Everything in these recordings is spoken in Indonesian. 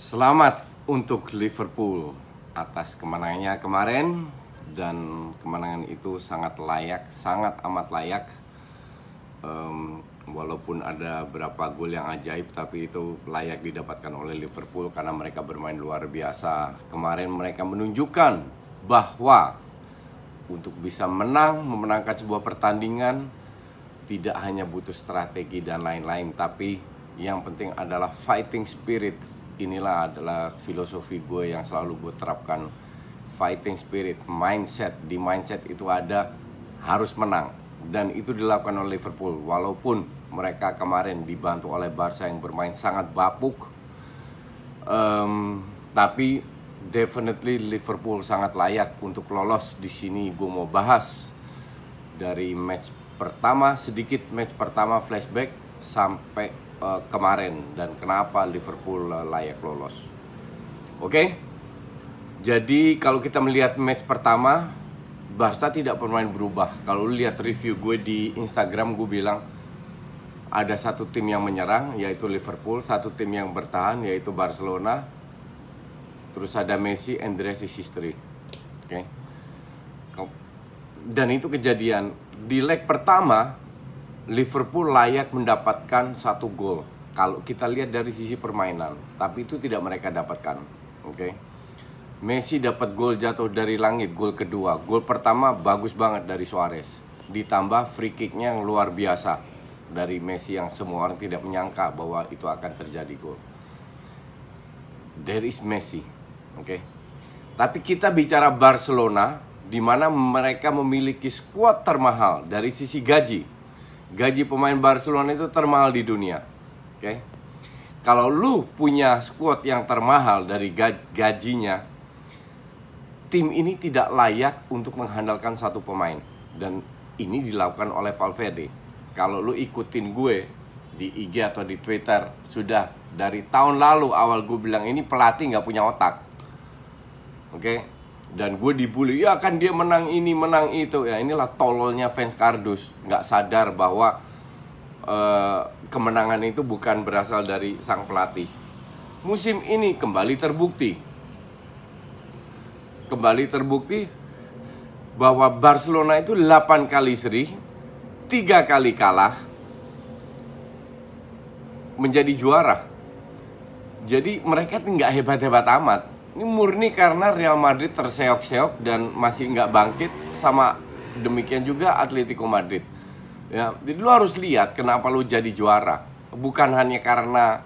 Selamat untuk Liverpool atas kemenangannya kemarin, dan kemenangan itu sangat layak, sangat amat layak. Walaupun ada beberapa gol yang ajaib, tapi itu layak didapatkan oleh Liverpool karena mereka bermain luar biasa. Kemarin mereka menunjukkan bahwa untuk bisa memenangkan sebuah pertandingan tidak hanya butuh strategi dan lain-lain, tapi yang penting adalah fighting spirit. Inilah adalah filosofi gue yang selalu gue terapkan, fighting spirit, mindset. Di mindset itu ada harus menang, dan itu dilakukan oleh Liverpool. Walaupun mereka kemarin dibantu oleh Barca yang bermain sangat bapuk, tapi definitely Liverpool sangat layak untuk lolos. Di sini gue mau bahas dari match pertama, sedikit match pertama flashback sampai kemarin, dan kenapa Liverpool layak lolos. Oke? Jadi kalau kita melihat match pertama, Barca tidak bermain berubah. Kalau lihat review gue di Instagram, gue bilang ada satu tim yang menyerang, yaitu Liverpool, satu tim yang bertahan, yaitu Barcelona. Terus ada Messi, and the rest is history. Oke? Dan itu kejadian di leg pertama. Liverpool layak mendapatkan satu gol kalau kita lihat dari sisi permainan, tapi itu tidak mereka dapatkan. Oke? Messi dapat gol jatuh dari langit, gol kedua. Gol pertama bagus banget dari Suarez, ditambah free kicknya yang luar biasa dari Messi yang semua orang tidak menyangka bahwa itu akan terjadi gol. There is Messi. Oke? Tapi kita bicara Barcelona, di mana mereka memiliki skuad termahal dari sisi gaji. Gaji pemain Barcelona itu termahal di dunia. Oke? Kalau lu punya skuad yang termahal dari gajinya, tim ini tidak layak untuk mengandalkan satu pemain. Dan ini dilakukan oleh Valverde. Kalau lu ikutin gue di IG atau di Twitter, sudah dari tahun lalu awal gue bilang ini pelatih gak punya otak. Oke? Dan gue dibully, ya kan dia menang ini, menang itu. Ya inilah tololnya fans kardus, gak sadar bahwa kemenangan itu bukan berasal dari sang pelatih. Musim ini kembali terbukti bahwa Barcelona itu 8 kali seri, 3 kali kalah, menjadi juara. Jadi mereka nggak hebat-hebat amat. Ini murni karena Real Madrid terseok-seok dan masih nggak bangkit, sama demikian juga Atletico Madrid. Ya, jadi lu harus lihat kenapa lu jadi juara. Bukan hanya karena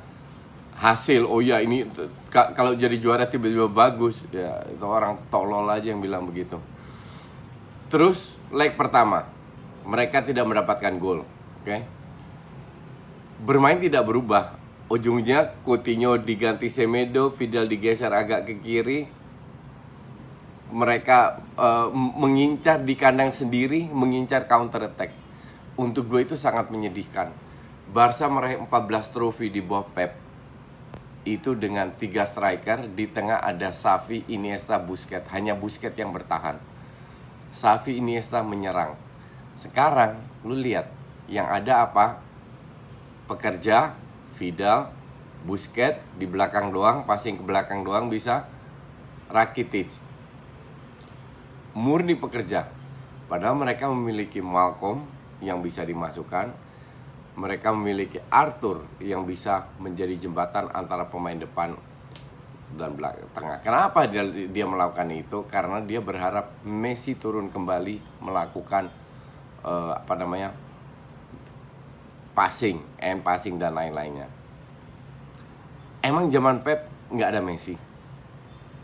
hasil, oh ya ini kalau jadi juara tiba-tiba bagus. Ya, itu orang tolol aja yang bilang begitu. Terus leg pertama, mereka tidak mendapatkan gol. Oke? Bermain tidak berubah. Ujungnya Coutinho diganti Semedo, Vidal digeser agak ke kiri. Mereka mengincar di kandang sendiri, mengincar counter attack. Untuk gue itu sangat menyedihkan. Barca meraih 14 trofi di bawah Pep. Itu dengan 3 striker, di tengah ada Xavi, Iniesta, Busquets. Hanya Busquets yang bertahan. Xavi, Iniesta menyerang. Sekarang lu lihat, yang ada apa? Pekerja, Vidal, Busquets di belakang doang, passing ke belakang doang bisa. Rakitic, murni pekerja. Padahal mereka memiliki Malcolm yang bisa dimasukkan. Mereka memiliki Arthur yang bisa menjadi jembatan antara pemain depan dan belakang tengah. Kenapa dia melakukan itu? Karena dia berharap Messi turun kembali melakukan passing dan lain-lainnya. Emang zaman Pep nggak ada Messi.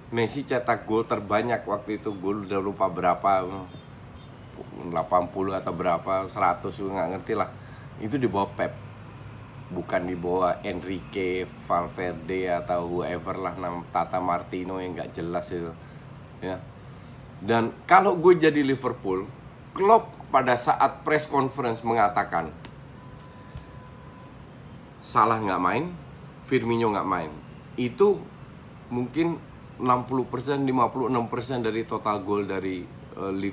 Messi cetak gol terbanyak waktu itu, gol udah lupa berapa, 80 atau berapa, 100, nggak ngerti lah. Itu di bawah Pep, bukan di bawah Enrique, Valverde atau whoever lah, Tata Martino yang nggak jelas itu. Ya. Dan kalau gue jadi Liverpool, Klopp pada saat press conference mengatakan Salah nggak main, Firmino nggak main, itu mungkin 60%, 56% dari total gol dari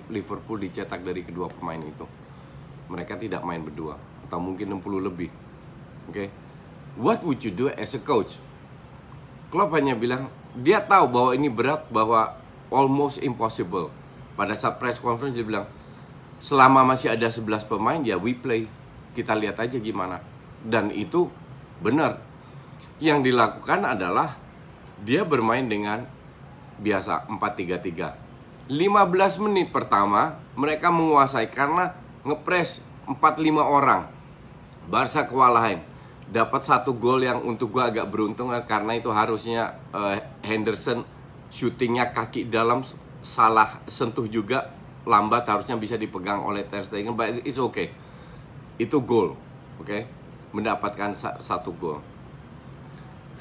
Liverpool dicetak dari kedua pemain itu. Mereka tidak main berdua, atau mungkin 60 lebih. Oke? What would you do as a coach? Klopp hanya bilang dia tahu bahwa ini berat, bahwa almost impossible. Pada saat press conference dia bilang, selama masih ada 11 pemain ya we play, kita lihat aja gimana. Dan itu benar. Yang dilakukan adalah dia bermain dengan biasa 4-3-3. 15 menit pertama mereka menguasai karena ngepres 4-5 orang. Barca kewalahan. Dapat 1 gol yang untuk gue agak beruntung karena itu harusnya Henderson syutingnya kaki dalam, salah sentuh juga, lambat, harusnya bisa dipegang oleh Ter Stegen, but it's okay. Itu gol, oke? Mendapatkan 1 gol.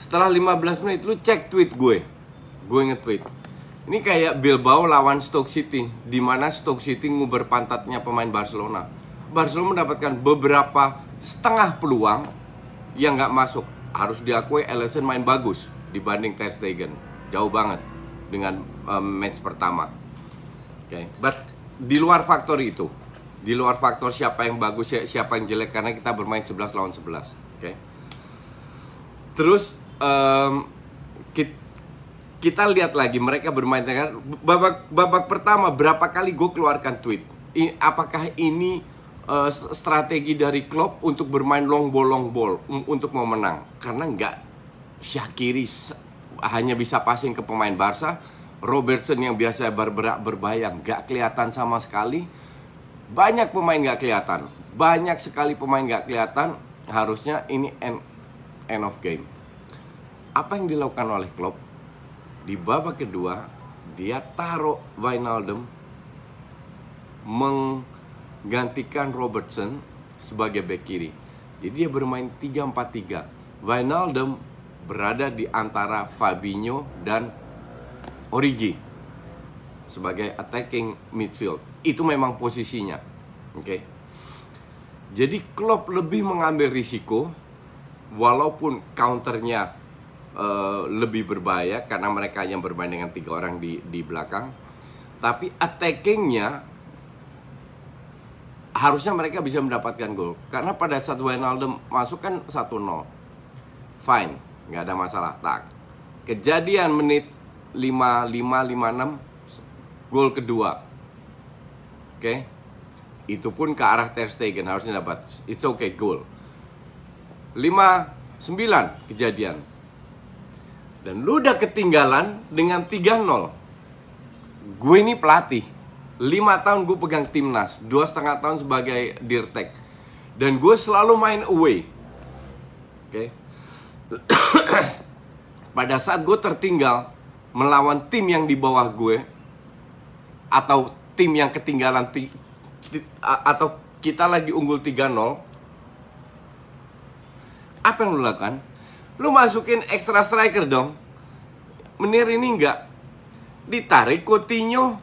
Setelah 15 menit lu cek tweet gue nge-tweet. Ini kayak Bilbao lawan Stoke City, di mana Stoke City nguber pantatnya pemain Barcelona. Barcelona mendapatkan beberapa setengah peluang yang nggak masuk. Harus diakui Alisson main bagus dibanding Ter Stegen, jauh banget dengan match pertama. Oke, but di luar faktor itu, di luar faktor siapa yang bagus, siapa yang jelek, karena kita bermain 11 lawan 11. Oke. Terus kita lihat lagi mereka bermain dengan babak pertama berapa kali gue keluarkan tweet. Apakah ini strategi dari Klopp untuk bermain long ball untuk mau menang? Karena nggak, Shaqiri hanya bisa passing ke pemain Barca. Robertson yang biasa bergerak berbahaya nggak kelihatan sama sekali. Banyak pemain nggak kelihatan, banyak sekali pemain nggak kelihatan. Harusnya ini end of game. Apa yang dilakukan oleh Klopp di babak kedua? Dia taruh Wijnaldum menggantikan Robertson sebagai bek kiri. Jadi dia bermain 3-4-3. Wijnaldum berada di antara Fabinho dan Origi sebagai attacking midfield. Itu memang posisinya. Oke. Jadi Klopp lebih mengambil risiko, walaupun counternya lebih berbahaya karena mereka yang bermain dengan 3 orang di belakang. Tapi attackingnya harusnya mereka bisa mendapatkan gol. Karena pada saat Wijnaldum masuk kan 1-0. Fine, nggak ada masalah. Tak. Kejadian menit 55-56 gol kedua. Oke. Itu pun ke arah Ter Stegen, harusnya dapat. It's okay, gol. 5-9 kejadian. Dan lu udah ketinggalan dengan 3-0. Gue ini pelatih, 5 tahun gue pegang timnas, 2,5 tahun sebagai dirtek, dan gue selalu main away. Oke. Pada saat gue tertinggal melawan tim yang di bawah gue, atau tim yang ketinggalan, atau kita lagi unggul 3-0, apa yang lu lakukan? Lu masukin extra striker dong. Menir ini enggak. Ditarik Coutinho,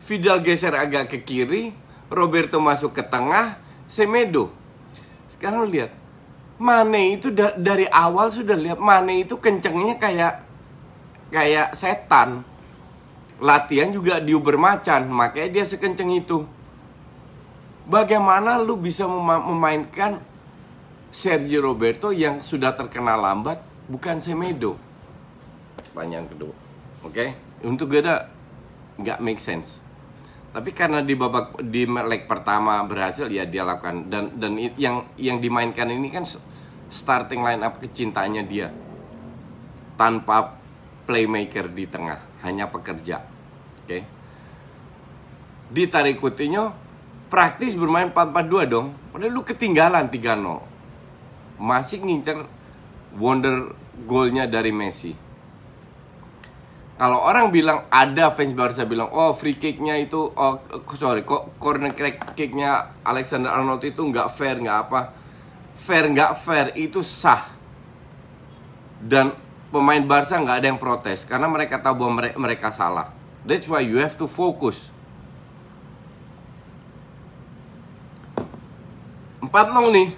Vidal geser agak ke kiri, Roberto masuk ke tengah, Semedo. Sekarang lu lihat, Mane itu dari awal sudah lihat, Mane itu kencengnya kayak setan. Latihan juga diuber macan, makanya dia sekenceng itu. Bagaimana lu bisa memainkan Sergio Roberto yang sudah terkenal lambat, bukan Semedo? Pertanyaan kedua. Oke, untuk gue nggak make sense. Tapi karena di leg pertama berhasil, ya dia lakukan. Dan yang dimainkan ini kan starting line up kecintanya dia, tanpa playmaker di tengah, hanya pekerja. Oke. Ditarik Coutinho, praktis bermain 4-4-2 dong. Padahal lu ketinggalan 3-0. Masih ngincer wonder golnya dari Messi. Kalau orang bilang, ada fans Barca bilang, oh free kicknya itu, corner kicknya Alexander Arnold itu nggak fair, nggak apa. Fair nggak fair itu sah. Dan pemain Barca nggak ada yang protes karena mereka tahu bahwa mereka salah. That's why you have to focus. 4-0 nih.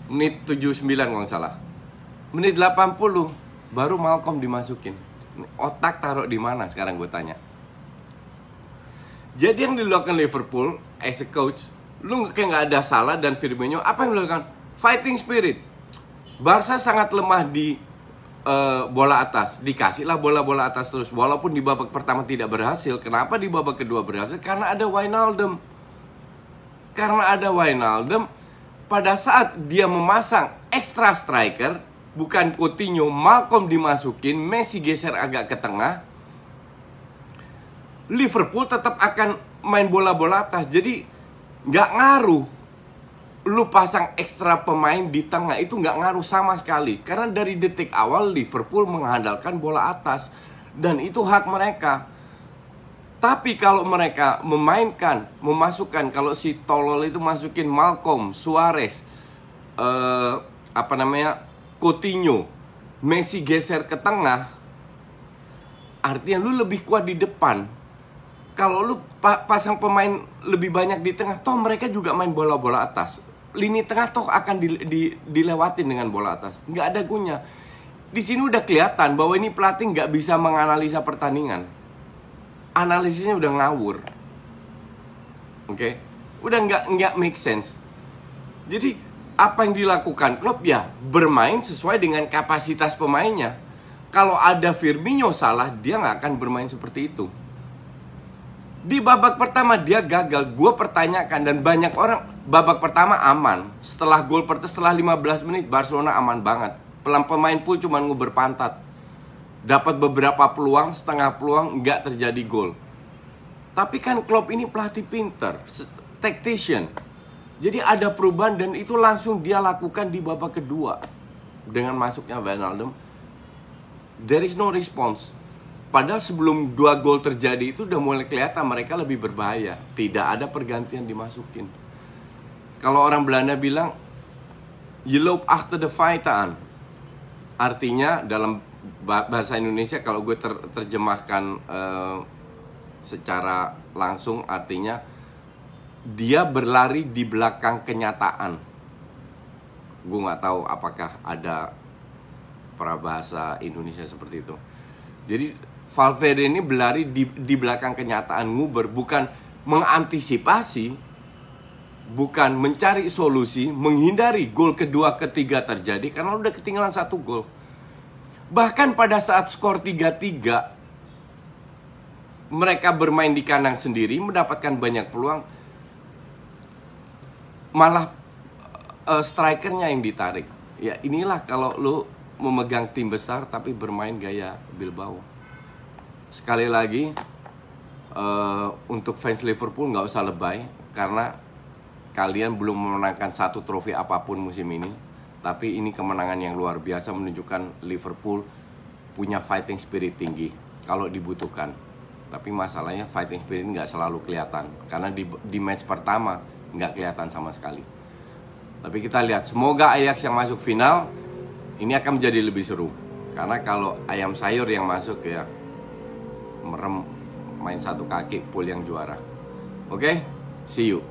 Menit 79 kalau nggak salah. Menit 80 baru Malcolm dimasukin. Otak taruh di mana sekarang gue tanya. Jadi yang dilakukan Liverpool as a coach, lu kayak nggak ada salah, dan Firmino apa yang dilakukan? Fighting spirit. Barca sangat lemah di bola atas, dikasihlah bola-bola atas terus. Walaupun di babak pertama tidak berhasil, kenapa di babak kedua berhasil? Karena ada Wijnaldum. Pada saat dia memasang extra striker, bukan Coutinho, Malcolm dimasukin, Messi geser agak ke tengah, Liverpool tetap akan main bola-bola atas. Jadi nggak ngaruh lu pasang ekstra pemain di tengah, itu nggak ngaruh sama sekali. Karena dari detik awal Liverpool mengandalkan bola atas, dan itu hak mereka. Tapi kalau mereka memasukkan, kalau si tolol itu masukin Malcolm, Suarez, Coutinho, Messi geser ke tengah, artinya lu lebih kuat di depan. Kalau lu pasang pemain lebih banyak di tengah, toh mereka juga main bola-bola atas. Lini tengah toh akan dilewatin dengan bola atas. Nggak ada gunanya. Di sini udah kelihatan bahwa ini pelatih nggak bisa menganalisa pertandingan. Analisisnya udah ngawur. Oke? Udah nggak make sense. Jadi apa yang dilakukan Klopp ya bermain sesuai dengan kapasitas pemainnya. Kalau ada Firmino salah, dia nggak akan bermain seperti itu. Di babak pertama dia gagal. Gue pertanyakan, dan banyak orang, babak pertama aman. Setelah 15 menit Barcelona aman banget. Pemain pun cuma nguber pantat. Dapat beberapa peluang, setengah peluang, nggak terjadi gol. Tapi kan Klopp ini pelatih pinter, tactician. Jadi ada perubahan, dan itu langsung dia lakukan di babak kedua. Dengan masuknya Wijnaldum, there is no response. Padahal sebelum 2 gol terjadi itu udah mulai kelihatan mereka lebih berbahaya. Tidak ada pergantian dimasukin. Kalau orang Belanda bilang, "Je loopt achter de feiten." Artinya dalam bahasa Indonesia, kalau gue terjemahkan secara langsung, artinya dia berlari di belakang kenyataan. Gue nggak tahu apakah ada perabahasa Indonesia seperti itu. Jadi Valverde ini berlari di belakang kenyataan, nguber, bukan mengantisipasi, bukan mencari solusi, menghindari gol kedua ketiga terjadi karena udah ketinggalan 1 gol. Bahkan pada saat skor 3-3, mereka bermain di kandang sendiri, mendapatkan banyak peluang, malah strikernya yang ditarik. Ya inilah kalau lu memegang tim besar tapi bermain gaya Bilbao. Sekali lagi, untuk fans Liverpool nggak usah lebay, karena kalian belum memenangkan 1 trofi apapun musim ini. Tapi ini kemenangan yang luar biasa, menunjukkan Liverpool punya fighting spirit tinggi kalau dibutuhkan. Tapi masalahnya fighting spirit nggak selalu kelihatan, karena di match pertama nggak kelihatan sama sekali. Tapi kita lihat, semoga Ajax yang masuk final ini akan menjadi lebih seru. Karena kalau ayam sayur yang masuk, ya merem, main 1 kaki, pool yang juara. Oke? See you.